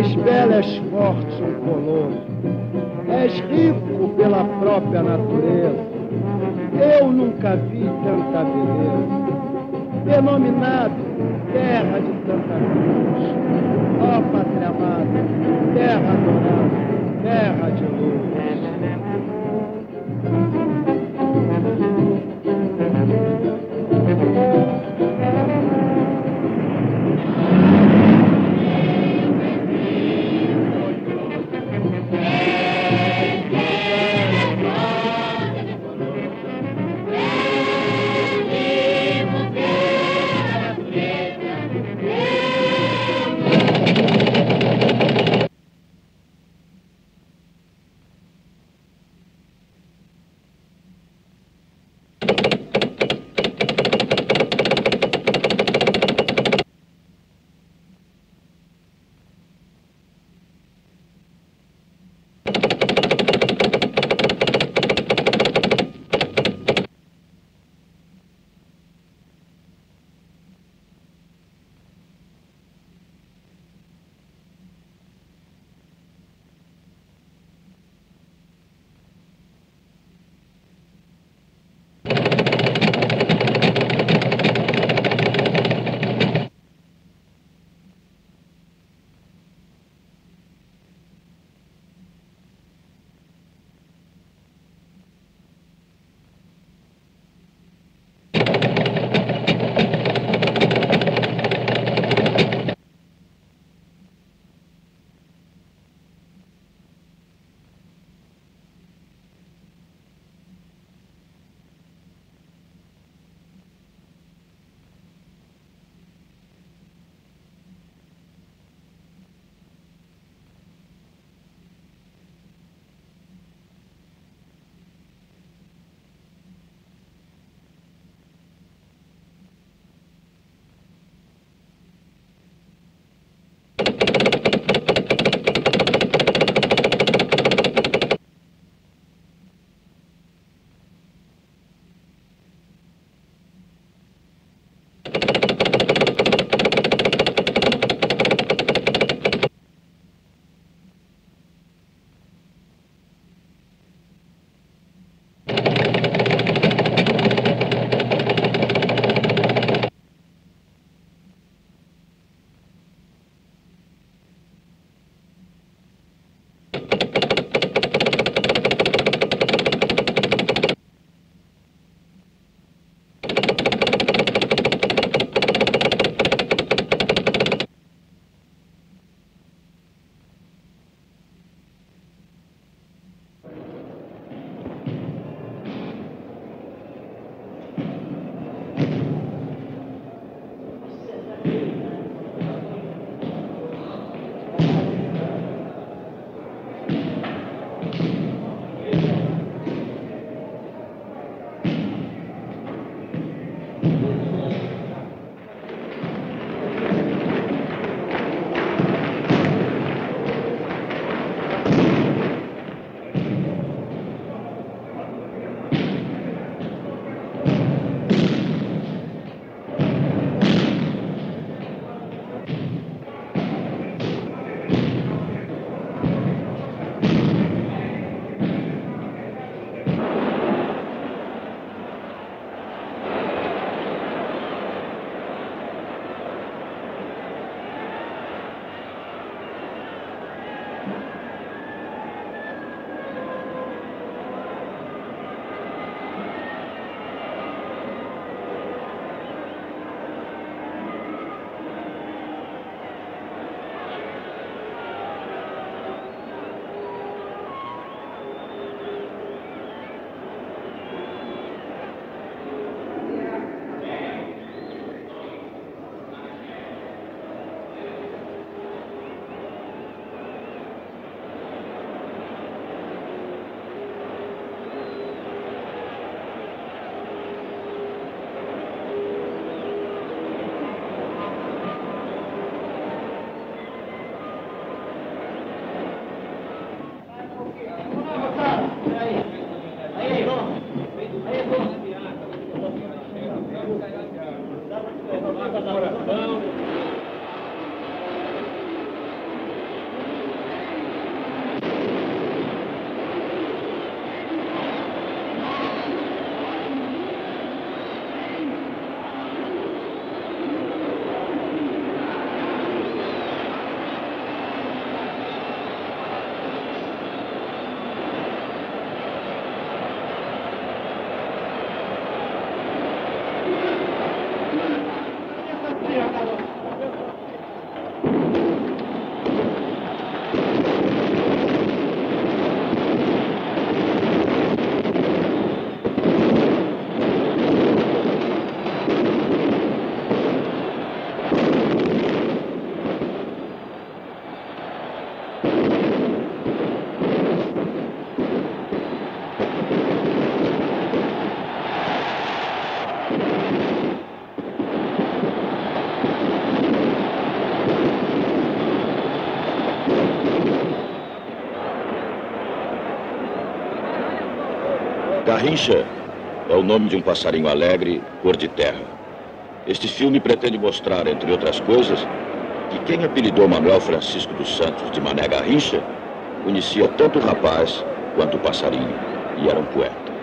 És belo, és forte, um colosso. És rico pela própria natureza. Eu nunca vi tanta beleza. Denominado terra de Santa Cruz. Ó pátria amada, terra adorada, terra de luz. Garrincha é o nome de um passarinho alegre, cor de terra. Este filme pretende mostrar, entre outras coisas, que quem apelidou Manuel Francisco dos Santos de Mané Garrincha conhecia tanto o rapaz quanto o passarinho, e era um poeta.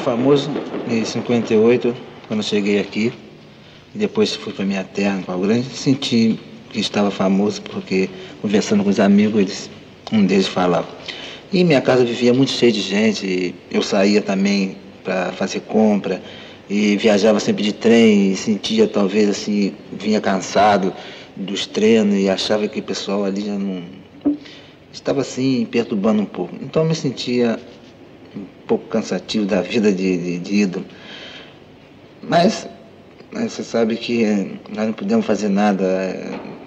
famoso em 58, quando eu cheguei aqui. E depois fui para minha terra, em Pau Grande, senti que estava famoso porque, conversando com os amigos, um deles falava. E minha casa vivia muito cheia de gente, eu saía também para fazer compra e viajava sempre de trem e sentia talvez assim, vinha cansado dos treinos e achava que o pessoal ali já não estava assim perturbando um pouco. Então eu me sentia um pouco cansativo da vida de ídolo. Mas você sabe que nós não podemos fazer nada,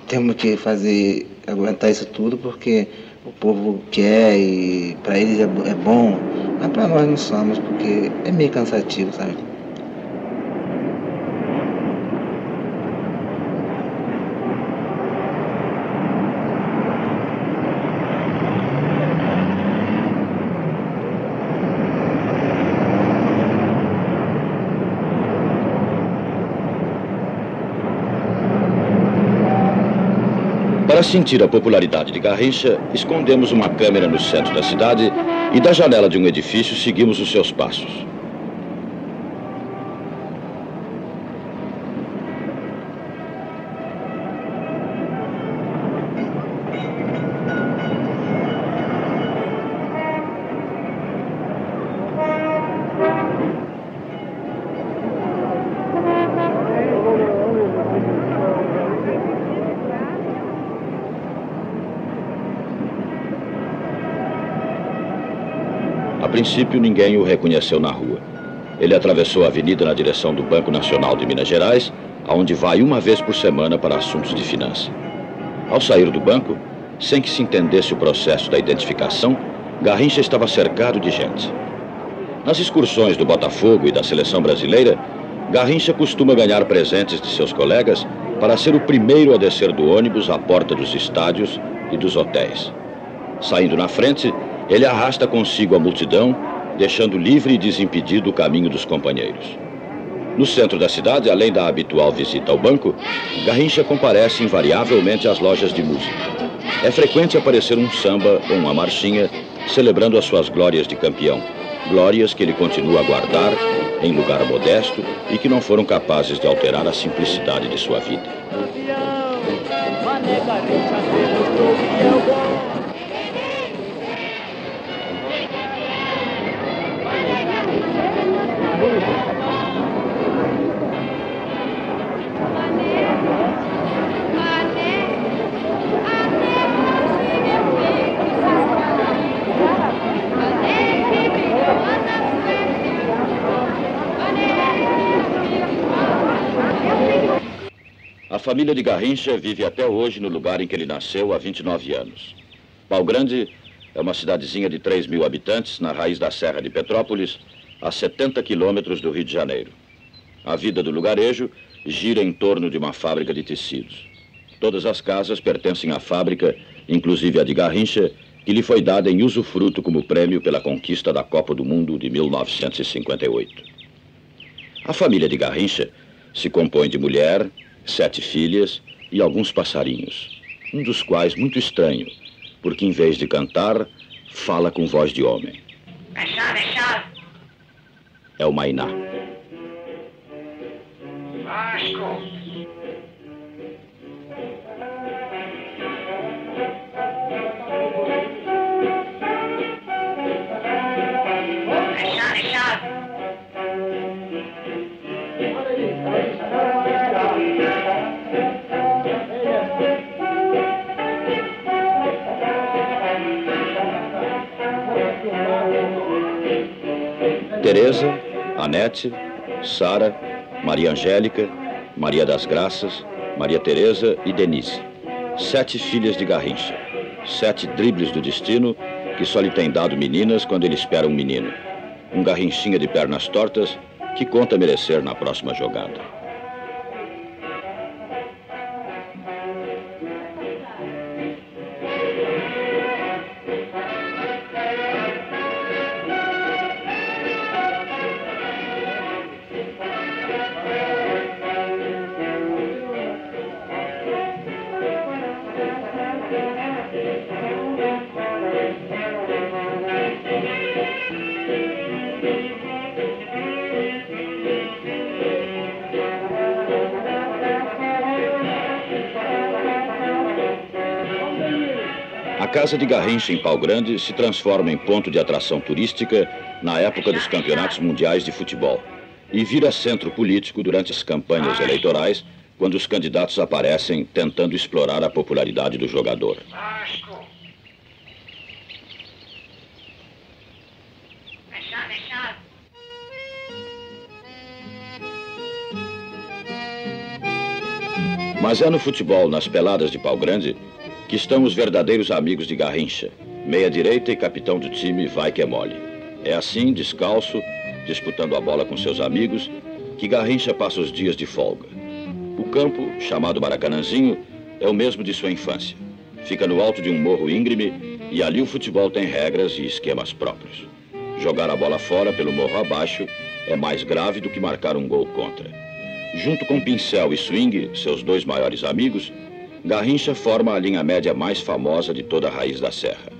temos que aguentar isso tudo porque o povo quer e para eles é bom, mas para nós não somos, porque é meio cansativo, sabe? Para sentir a popularidade de Garrincha, escondemos uma câmera no centro da cidade e da janela de um edifício seguimos os seus passos. A princípio, ninguém o reconheceu na rua. Ele atravessou a avenida na direção do Banco Nacional de Minas Gerais, aonde vai uma vez por semana para assuntos de finanças. Ao sair do banco, sem que se entendesse o processo da identificação, Garrincha estava cercado de gente. Nas excursões do Botafogo e da seleção brasileira, Garrincha costuma ganhar presentes de seus colegas para ser o primeiro a descer do ônibus à porta dos estádios e dos hotéis. Saindo na frente, ele arrasta consigo a multidão, deixando livre e desimpedido o caminho dos companheiros. No centro da cidade, além da habitual visita ao banco, Garrincha comparece invariavelmente às lojas de música. É frequente aparecer um samba ou uma marchinha celebrando as suas glórias de campeão, glórias que ele continua a guardar em lugar modesto e que não foram capazes de alterar a simplicidade de sua vida. A família de Garrincha vive até hoje no lugar em que ele nasceu há 29 anos. Pau Grande é uma cidadezinha de 3.000 habitantes na raiz da Serra de Petrópolis, a 70 quilômetros do Rio de Janeiro. A vida do lugarejo gira em torno de uma fábrica de tecidos. Todas as casas pertencem à fábrica, inclusive a de Garrincha, que lhe foi dada em usufruto como prêmio pela conquista da Copa do Mundo de 1958. A família de Garrincha se compõe de mulher, 7 filhas e alguns passarinhos, um dos quais muito estranho, porque em vez de cantar, fala com voz de homem. É o Mainá. Vasco! Tereza, Anete, Sara, Maria Angélica, Maria das Graças, Maria Tereza e Denise. 7 filhas de Garrincha. 7 dribles do destino que só lhe tem dado meninas quando ele espera um menino. Um Garrinchinha de pernas tortas que conta merecer na próxima jogada. casa de Garrincha, em Pau Grande, se transforma em ponto de atração turística na época dos campeonatos mundiais de futebol e vira centro político durante as campanhas eleitorais, quando os candidatos aparecem tentando explorar a popularidade do jogador. Mas é no futebol, nas peladas de Pau Grande, que estão os verdadeiros amigos de Garrincha, meia-direita e capitão do time Vai Que É Mole. É assim, descalço, disputando a bola com seus amigos, que Garrincha passa os dias de folga. O campo, chamado Maracanãzinho, é o mesmo de sua infância. Fica no alto de um morro íngreme e ali o futebol tem regras e esquemas próprios. Jogar a bola fora pelo morro abaixo é mais grave do que marcar um gol contra. Junto com Pincel e Swing, seus dois maiores amigos, Garrincha forma a linha média mais famosa de toda a Raiz da Serra.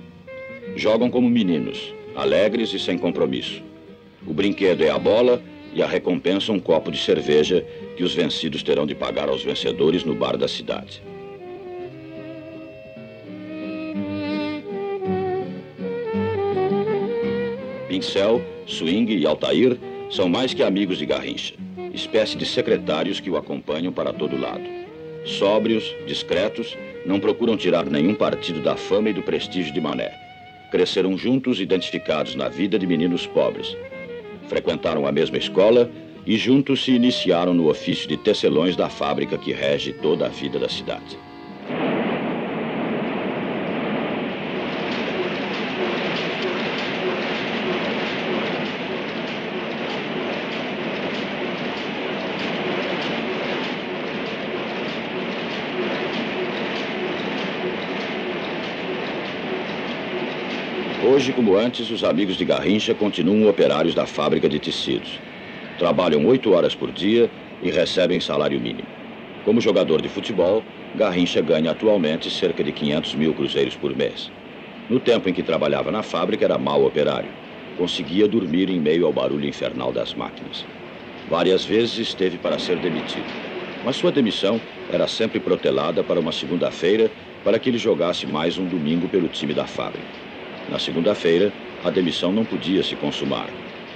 Jogam como meninos, alegres e sem compromisso. O brinquedo é a bola e a recompensa um copo de cerveja que os vencidos terão de pagar aos vencedores no bar da cidade. Pincel, Swing e Altair são mais que amigos de Garrincha, espécie de secretários que o acompanham para todo lado. Sóbrios, discretos, não procuram tirar nenhum partido da fama e do prestígio de Mané. Cresceram juntos, identificados na vida de meninos pobres. Frequentaram a mesma escola e juntos se iniciaram no ofício de tecelões da fábrica que rege toda a vida da cidade. Hoje, como antes, os amigos de Garrincha continuam operários da fábrica de tecidos. Trabalham 8 horas por dia e recebem salário mínimo. Como jogador de futebol, Garrincha ganha atualmente cerca de 500 mil cruzeiros por mês. No tempo em que trabalhava na fábrica, era mau operário. Conseguia dormir em meio ao barulho infernal das máquinas. Várias vezes esteve para ser demitido. Mas sua demissão era sempre protelada para uma segunda-feira para que ele jogasse mais um domingo pelo time da fábrica. Na segunda-feira, a demissão não podia se consumar.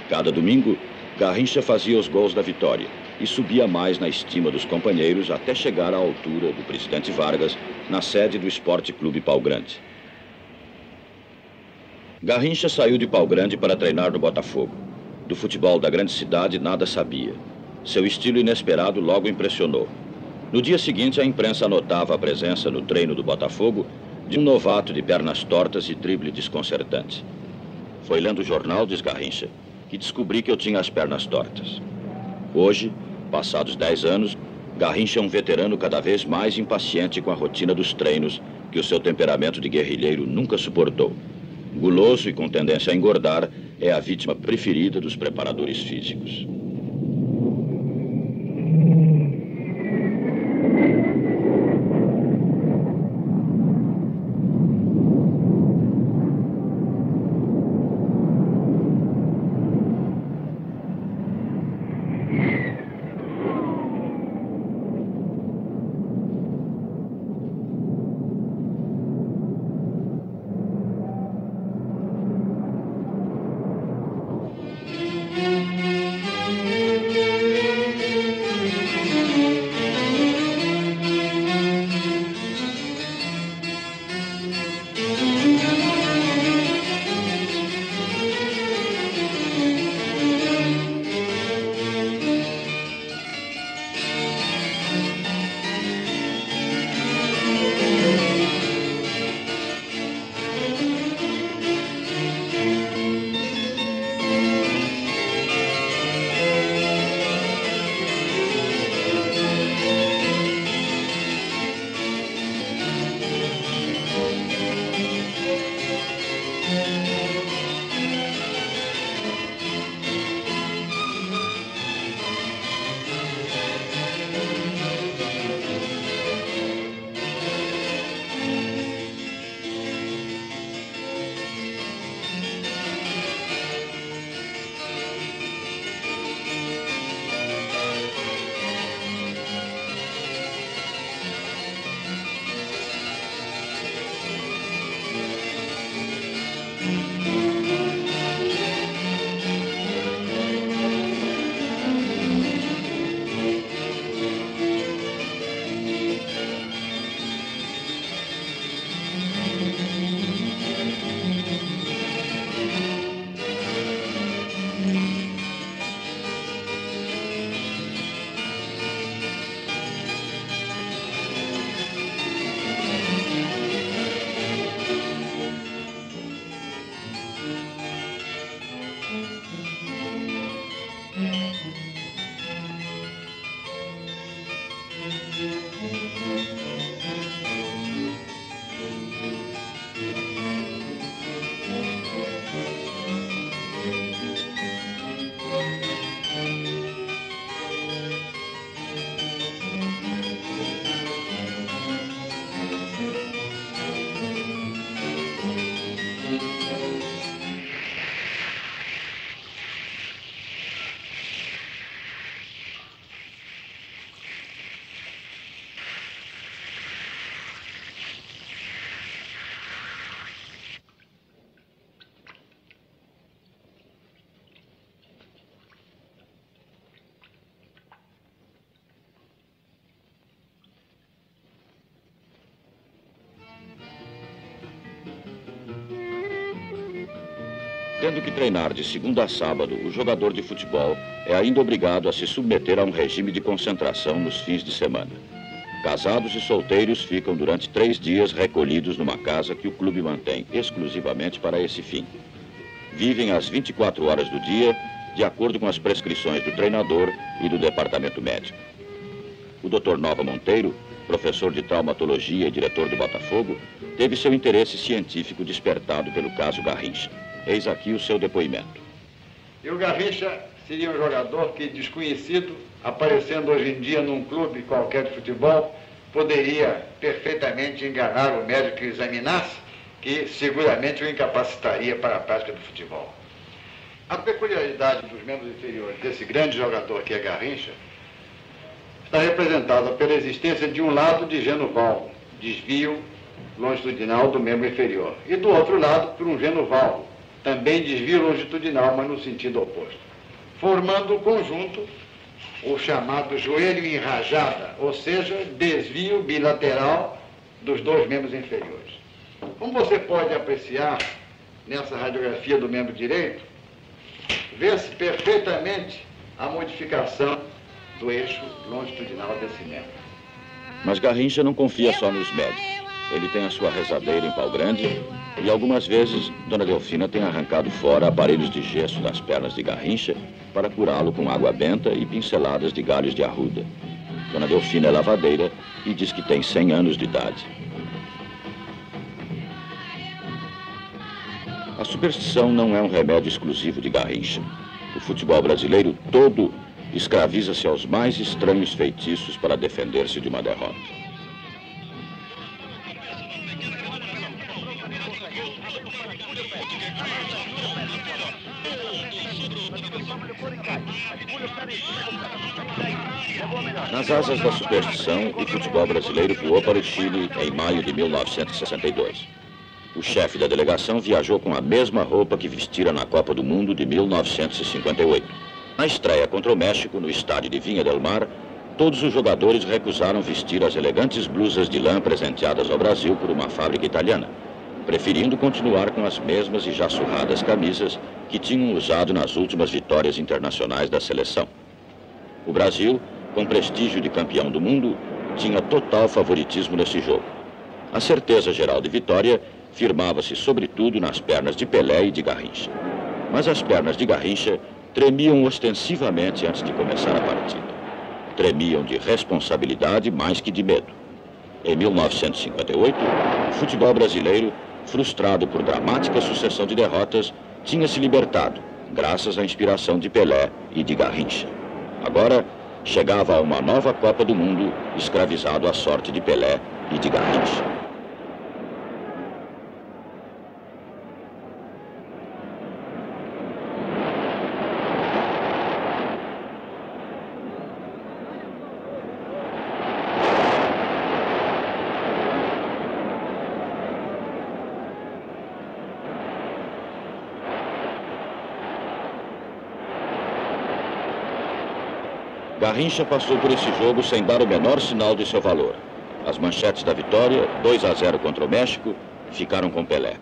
Cada domingo, Garrincha fazia os gols da vitória e subia mais na estima dos companheiros até chegar à altura do presidente Vargas, na sede do Esporte Clube Pau Grande. Garrincha saiu de Pau Grande para treinar no Botafogo. Do futebol da grande cidade nada sabia. Seu estilo inesperado logo impressionou. No dia seguinte, a imprensa anotava a presença no treino do Botafogo de um novato de pernas tortas e drible desconcertante. Foi lendo o jornal, diz Garrincha, que descobri que eu tinha as pernas tortas. Hoje, passados 10 anos, Garrincha é um veterano cada vez mais impaciente com a rotina dos treinos que o seu temperamento de guerrilheiro nunca suportou. Guloso e com tendência a engordar, é a vítima preferida dos preparadores físicos. Tendo que treinar de segunda a sábado, o jogador de futebol é ainda obrigado a se submeter a um regime de concentração nos fins de semana. Casados e solteiros ficam durante 3 dias recolhidos numa casa que o clube mantém exclusivamente para esse fim. Vivem às 24 horas do dia, de acordo com as prescrições do treinador e do departamento médico. O Dr. Nova Monteiro, professor de traumatologia e diretor do Botafogo, teve seu interesse científico despertado pelo caso Garrincha. Eis aqui o seu depoimento. E o Garrincha seria um jogador que, desconhecido, aparecendo hoje em dia num clube qualquer de futebol, poderia perfeitamente enganar o médico que o examinasse, que seguramente o incapacitaria para a prática do futebol. A peculiaridade dos membros inferiores desse grande jogador que é Garrincha está representada pela existência de um lado de geno-valvo, desvio longitudinal do membro inferior, e do outro lado por um geno-valvo, também desvio longitudinal, mas no sentido oposto, formando o conjunto, o chamado joelho em rajada, ou seja, desvio bilateral dos 2 membros inferiores. Como você pode apreciar nessa radiografia do membro direito, vê-se perfeitamente a modificação do eixo longitudinal desse membro. Mas Garrincha não confia só nos médicos. Ele tem a sua rezadeira em Pau Grande e algumas vezes Dona Delfina tem arrancado fora aparelhos de gesso das pernas de Garrincha para curá-lo com água benta e pinceladas de galhos de arruda. Dona Delfina é lavadeira e diz que tem 100 anos de idade. A superstição não é um remédio exclusivo de Garrincha. O futebol brasileiro todo escraviza-se aos mais estranhos feitiços para defender-se de uma derrota. Nas asas da superstição, o futebol brasileiro voou para o Chile em maio de 1962. O chefe da delegação viajou com a mesma roupa que vestira na Copa do Mundo de 1958. Na estreia contra o México, no estádio de Vinha del Mar, todos os jogadores recusaram vestir as elegantes blusas de lã presenteadas ao Brasil por uma fábrica italiana, preferindo continuar com as mesmas e já surradas camisas que tinham usado nas últimas vitórias internacionais da seleção. O Brasil, com prestígio de campeão do mundo, tinha total favoritismo nesse jogo. A certeza geral de vitória firmava-se sobretudo nas pernas de Pelé e de Garrincha. Mas as pernas de Garrincha tremiam ostensivamente antes de começar a partida. Tremiam de responsabilidade mais que de medo. Em 1958, o futebol brasileiro, frustrado por dramática sucessão de derrotas, tinha se libertado, graças à inspiração de Pelé e de Garrincha. Agora, chegava a uma nova Copa do Mundo, escravizado à sorte de Pelé e de Garrincha. Garrincha passou por esse jogo sem dar o menor sinal de seu valor. As manchetes da vitória, 2-0 contra o México, ficaram com Pelé.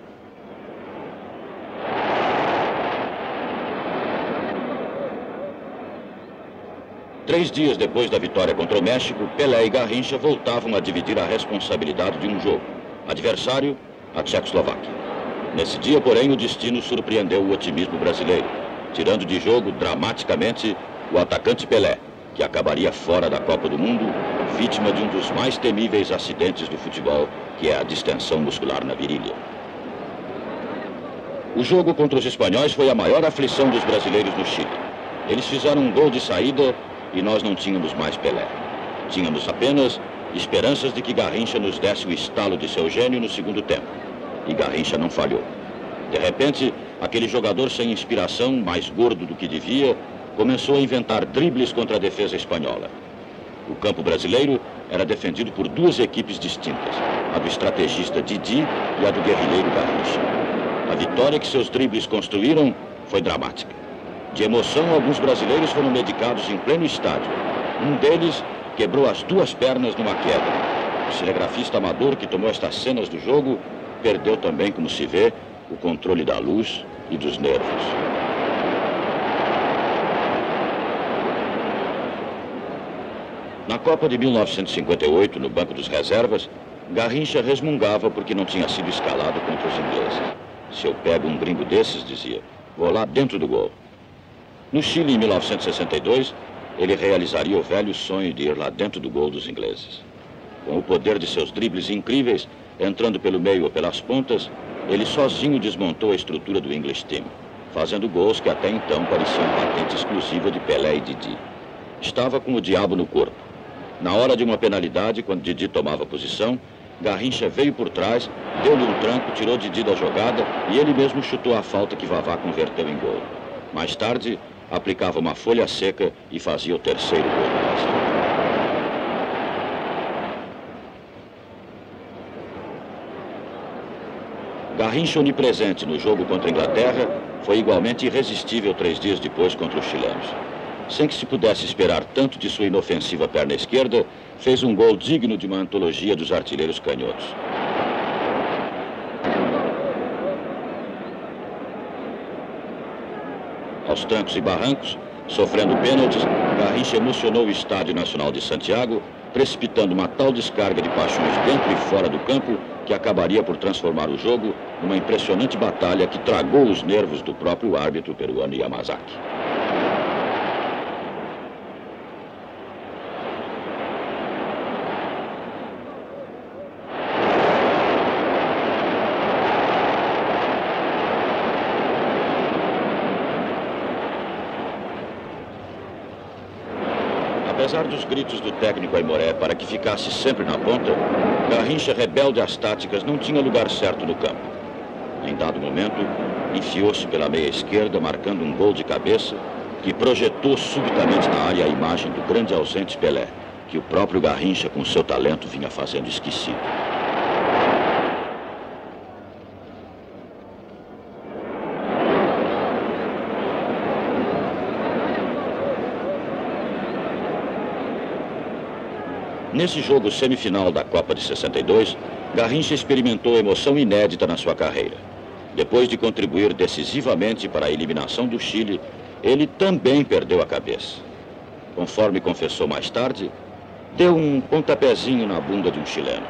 Três dias depois da vitória contra o México, Pelé e Garrincha voltavam a dividir a responsabilidade de um jogo. Adversário, a Tchecoslováquia. Nesse dia, porém, o destino surpreendeu o otimismo brasileiro, tirando de jogo dramaticamente o atacante Pelé, que acabaria fora da Copa do Mundo, vítima de um dos mais temíveis acidentes do futebol, que é a distensão muscular na virilha. O jogo contra os espanhóis foi a maior aflição dos brasileiros no Chile. Eles fizeram um gol de saída e nós não tínhamos mais Pelé. Tínhamos apenas esperanças de que Garrincha nos desse o estalo de seu gênio no segundo tempo. E Garrincha não falhou. De repente, aquele jogador sem inspiração, mais gordo do que devia, começou a inventar dribles contra a defesa espanhola. O campo brasileiro era defendido por duas equipes distintas, a do estrategista Didi e a do guerrilheiro Garrincha. A vitória que seus dribles construíram foi dramática. De emoção, alguns brasileiros foram medicados em pleno estádio. Um deles quebrou as duas pernas numa queda. O cinegrafista amador que tomou estas cenas do jogo perdeu também, como se vê, o controle da luz e dos nervos. Na Copa de 1958, no banco dos reservas, Garrincha resmungava porque não tinha sido escalado contra os ingleses. Se eu pego um gringo desses, dizia, vou lá dentro do gol. No Chile, em 1962, ele realizaria o velho sonho de ir lá dentro do gol dos ingleses. Com o poder de seus dribles incríveis, entrando pelo meio ou pelas pontas, ele sozinho desmontou a estrutura do English Team, fazendo gols que até então pareciam patente exclusiva de Pelé e Didi. Estava com o diabo no corpo. Na hora de uma penalidade, quando Didi tomava posição, Garrincha veio por trás, deu-lhe um tranco, tirou Didi da jogada e ele mesmo chutou a falta que Vavá converteu em gol. Mais tarde, aplicava uma folha seca e fazia o terceiro gol do Brasil. Garrincha, onipresente no jogo contra a Inglaterra, foi igualmente irresistível 3 dias depois contra os chilenos. Sem que se pudesse esperar tanto de sua inofensiva perna esquerda, fez um gol digno de uma antologia dos artilheiros canhotos. Aos trancos e barrancos, sofrendo pênaltis, Garrincha emocionou o Estádio Nacional de Santiago, precipitando uma tal descarga de paixões dentro e fora do campo que acabaria por transformar o jogo numa impressionante batalha que tragou os nervos do próprio árbitro peruano Yamazaki. Apesar dos gritos do técnico Aimoré para que ficasse sempre na ponta, Garrincha, rebelde às táticas, não tinha lugar certo no campo. Em dado momento, enfiou-se pela meia esquerda, marcando um gol de cabeça que projetou subitamente na área a imagem do grande ausente Pelé, que o próprio Garrincha, com seu talento, vinha fazendo esquecido. Nesse jogo semifinal da Copa de 62, Garrincha experimentou emoção inédita na sua carreira. Depois de contribuir decisivamente para a eliminação do Chile, ele também perdeu a cabeça. Conforme confessou mais tarde, deu um pontapézinho na bunda de um chileno.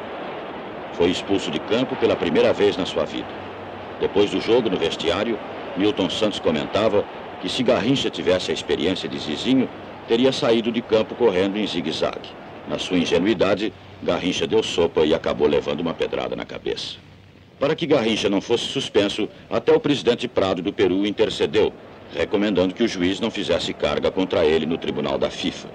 Foi expulso de campo pela primeira vez na sua vida. Depois do jogo, no vestiário, Milton Santos comentava que se Garrincha tivesse a experiência de Zizinho, teria saído de campo correndo em zigue-zague. Na sua ingenuidade, Garrincha deu sopa e acabou levando uma pedrada na cabeça. Para que Garrincha não fosse suspenso, até o presidente Prado do Peru intercedeu, recomendando que o juiz não fizesse carga contra ele no tribunal da FIFA.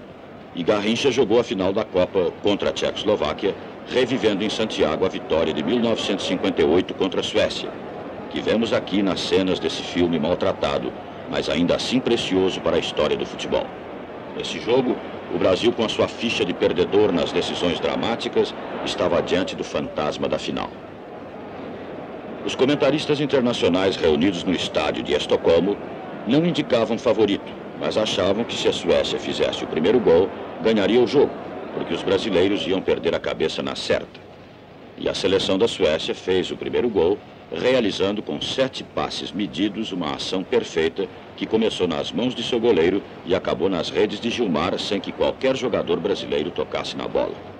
E Garrincha jogou a final da Copa contra a Tchecoslováquia, revivendo em Santiago a vitória de 1958 contra a Suécia, que vemos aqui nas cenas desse filme maltratado, mas ainda assim precioso para a história do futebol. Nesse jogo, o Brasil, com a sua ficha de perdedor nas decisões dramáticas, estava diante do fantasma da final. Os comentaristas internacionais reunidos no estádio de Estocolmo não indicavam favorito, mas achavam que se a Suécia fizesse o primeiro gol, ganharia o jogo, porque os brasileiros iam perder a cabeça na certa. E a seleção da Suécia fez o primeiro gol, realizando com 7 passes medidos uma ação perfeita que começou nas mãos de seu goleiro e acabou nas redes de Gilmar sem que qualquer jogador brasileiro tocasse na bola.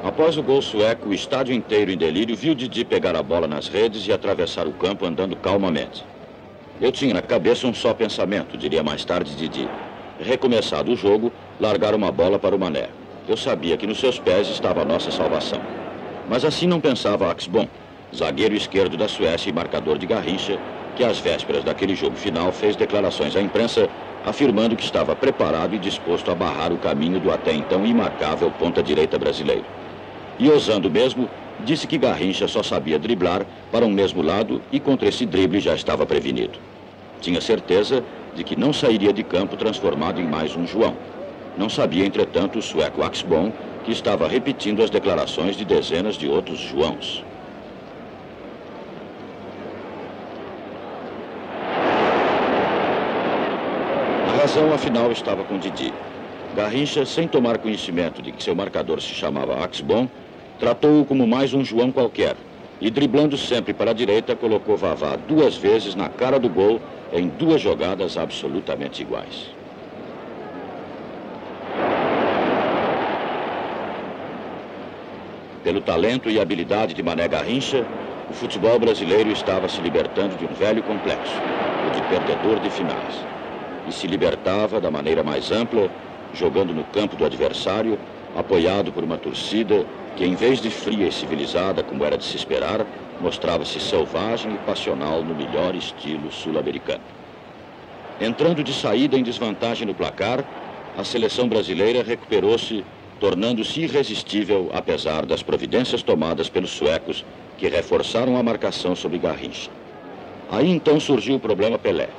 Após o gol sueco, o estádio inteiro em delírio viu Didi pegar a bola nas redes e atravessar o campo andando calmamente. Eu tinha na cabeça um só pensamento, diria mais tarde Didi. Recomeçado o jogo, largar uma bola para o Mané. Eu sabia que nos seus pés estava a nossa salvação. Mas assim não pensava Axbom, zagueiro esquerdo da Suécia e marcador de Garrincha, que às vésperas daquele jogo final fez declarações à imprensa afirmando que estava preparado e disposto a barrar o caminho do até então imarcável ponta-direita brasileiro. E ousando mesmo, disse que Garrincha só sabia driblar para um mesmo lado e contra esse drible já estava prevenido. Tinha certeza de que não sairia de campo transformado em mais um João. Não sabia, entretanto, o sueco Axbom, que estava repetindo as declarações de dezenas de outros Joãos. A razão, afinal, estava com Didi. Garrincha, sem tomar conhecimento de que seu marcador se chamava Axbom, tratou-o como mais um João qualquer e, driblando sempre para a direita, colocou Vavá 2 vezes na cara do gol em 2 jogadas absolutamente iguais. Pelo talento e habilidade de Mané Garrincha, o futebol brasileiro estava se libertando de um velho complexo, o de perdedor de finais. E se libertava da maneira mais ampla, jogando no campo do adversário, apoiado por uma torcida que, em vez de fria e civilizada, como era de se esperar, mostrava-se selvagem e passional no melhor estilo sul-americano. Entrando de saída em desvantagem no placar, a seleção brasileira recuperou-se, tornando-se irresistível, apesar das providências tomadas pelos suecos, que reforçaram a marcação sobre Garrincha. Aí então surgiu o problema Pelé.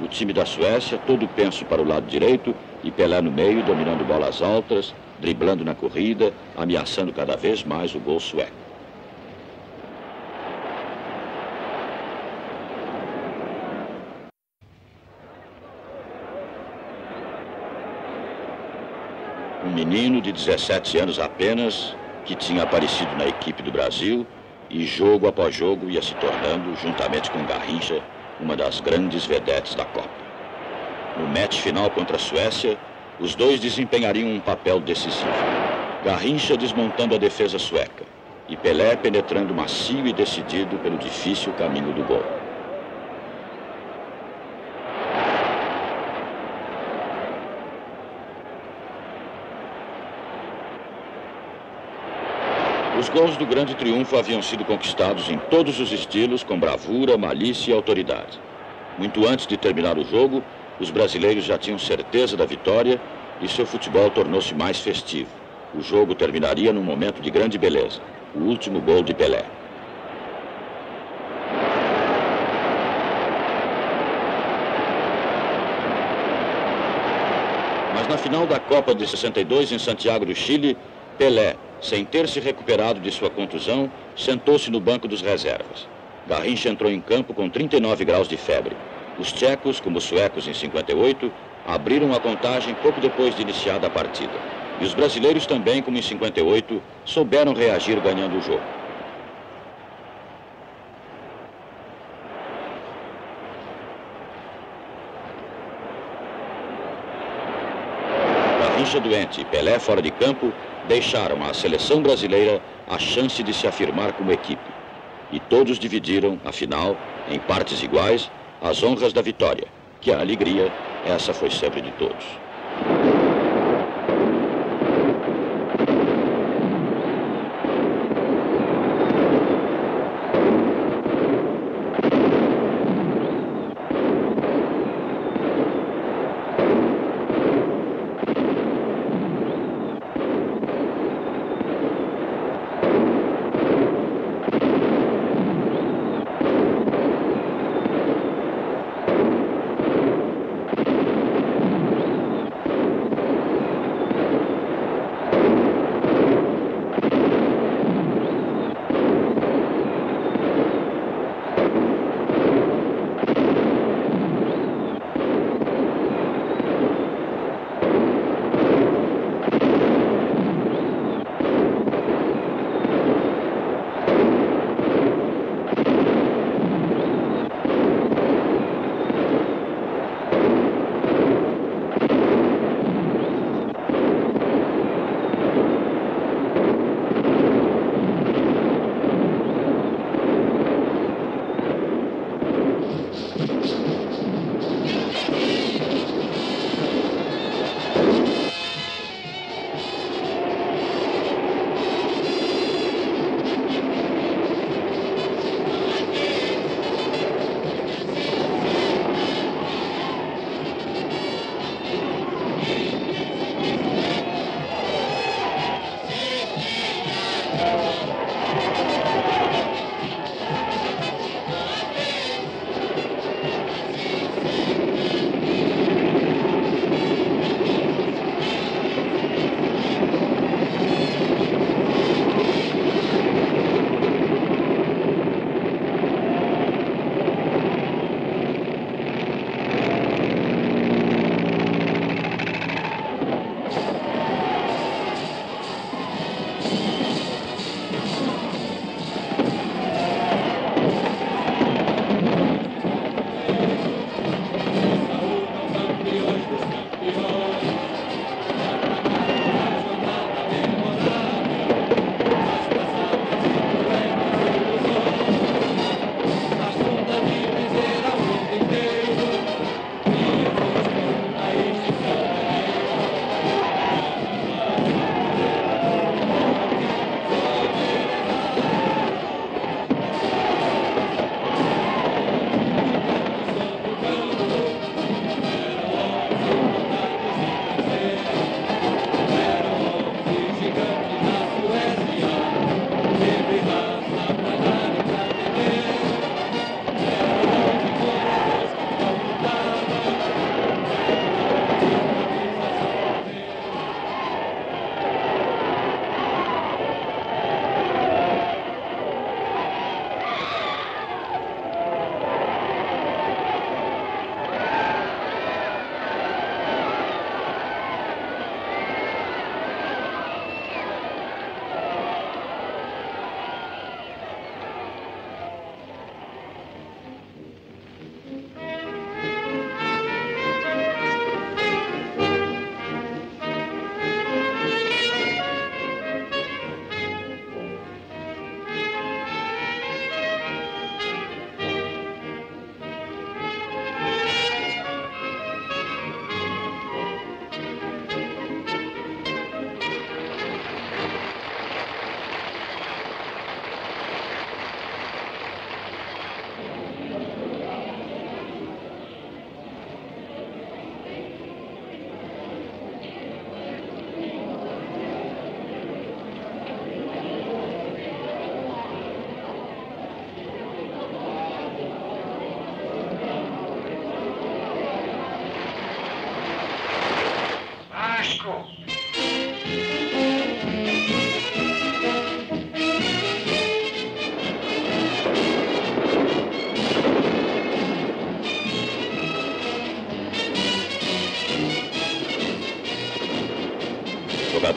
O time da Suécia, todo penso para o lado direito, e Pelé no meio, dominando bolas altas, driblando na corrida, ameaçando cada vez mais o gol sueco. Um menino de 17 anos apenas, que tinha aparecido na equipe do Brasil e jogo após jogo ia se tornando, juntamente com Garrincha, uma das grandes vedetes da Copa. No match final contra a Suécia, os dois desempenhariam um papel decisivo. Garrincha desmontando a defesa sueca e Pelé penetrando macio e decidido pelo difícil caminho do gol. Os gols do grande triunfo haviam sido conquistados em todos os estilos, com bravura, malícia e autoridade. Muito antes de terminar o jogo, os brasileiros já tinham certeza da vitória e seu futebol tornou-se mais festivo. O jogo terminaria num momento de grande beleza, o último gol de Pelé. Mas na final da Copa de 62, em Santiago do Chile, Pelé, sem ter se recuperado de sua contusão, sentou-se no banco dos reservas. Garrincha entrou em campo com 39 graus de febre. Os tchecos, como os suecos em 58, abriram a contagem pouco depois de iniciada a partida. E os brasileiros também, como em 58, souberam reagir ganhando o jogo. Garrincha doente e Pelé fora de campo deixaram à seleção brasileira a chance de se afirmar como equipe. E todos dividiram, afinal, em partes iguais, as honras da vitória, que a alegria, essa foi sempre de todos.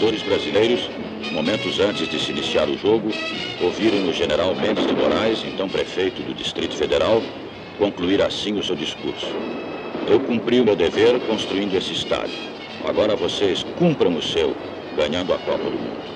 torcedores brasileiros, momentos antes de se iniciar o jogo, ouviram o general Mendes de Moraes, então prefeito do Distrito Federal, concluir assim o seu discurso. Eu cumpri o meu dever construindo esse estádio. Agora vocês cumpram o seu, ganhando a Copa do Mundo.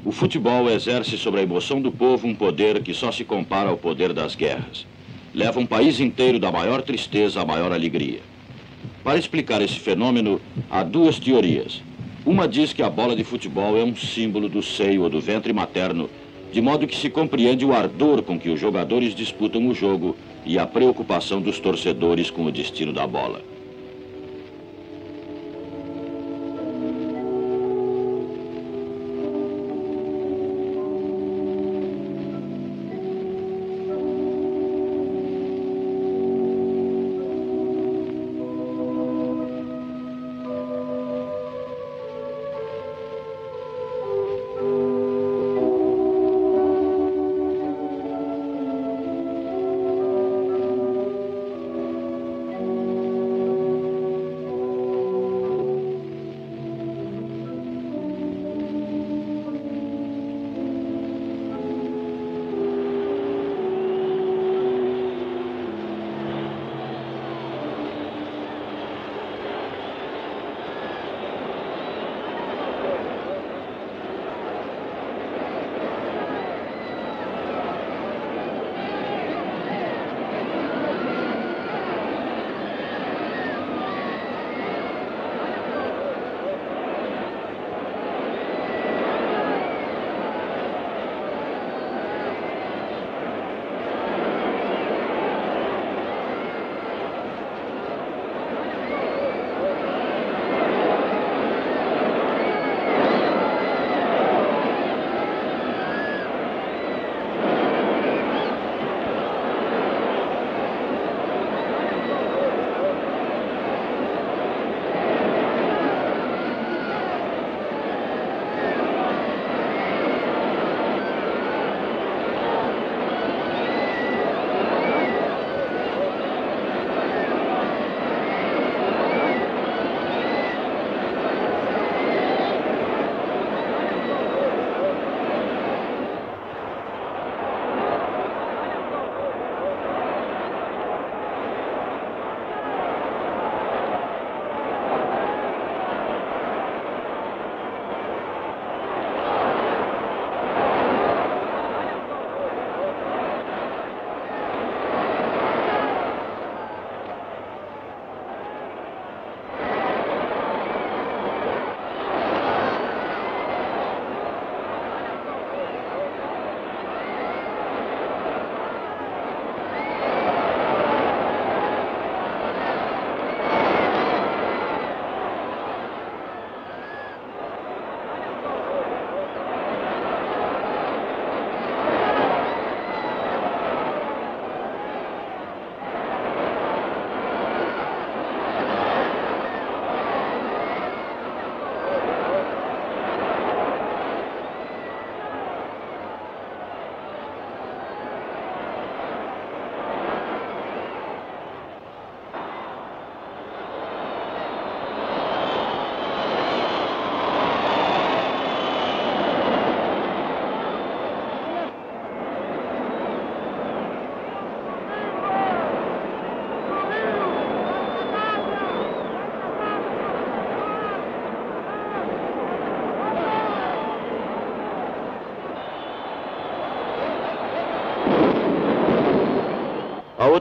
O futebol exerce sobre a emoção do povo um poder que só se compara ao poder das guerras. Leva um país inteiro da maior tristeza à maior alegria. Para explicar esse fenômeno, há duas teorias. Uma diz que a bola de futebol é um símbolo do seio ou do ventre materno, de modo que se compreende o ardor com que os jogadores disputam o jogo e a preocupação dos torcedores com o destino da bola.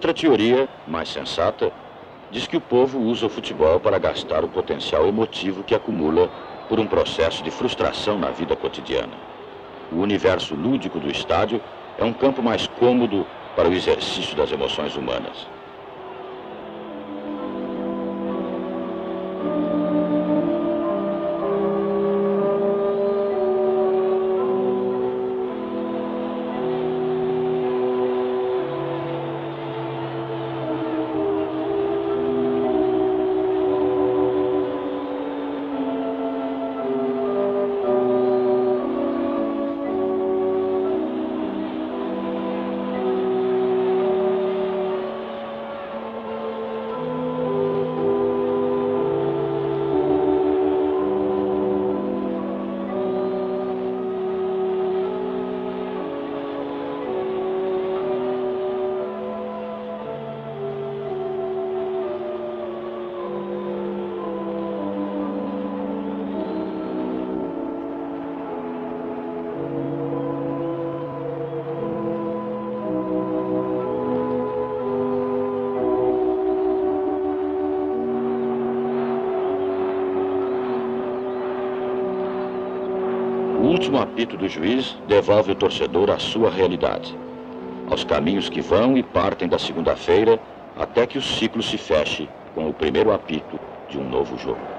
Outra teoria, mais sensata, diz que o povo usa o futebol para gastar o potencial emotivo que acumula por um processo de frustração na vida cotidiana. O universo lúdico do estádio é um campo mais cômodo para o exercício das emoções humanas. O último apito do juiz devolve o torcedor à sua realidade, aos caminhos que vão e partem da segunda-feira até que o ciclo se feche com o primeiro apito de um novo jogo.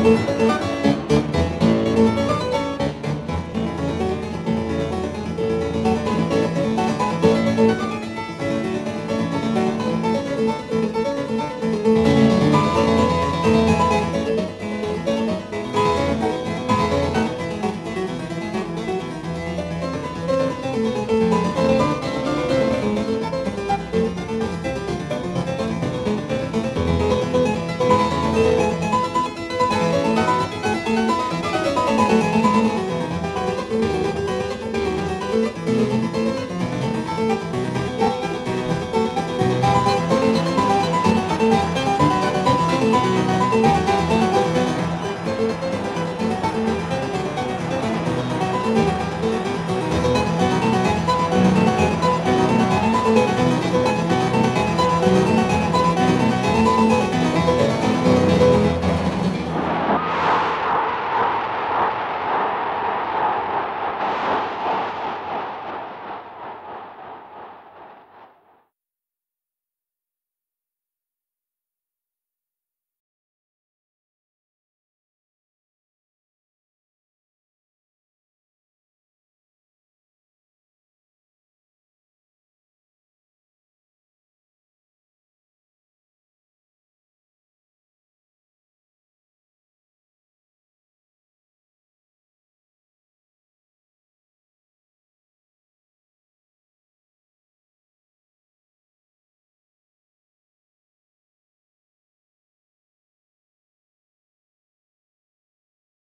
Música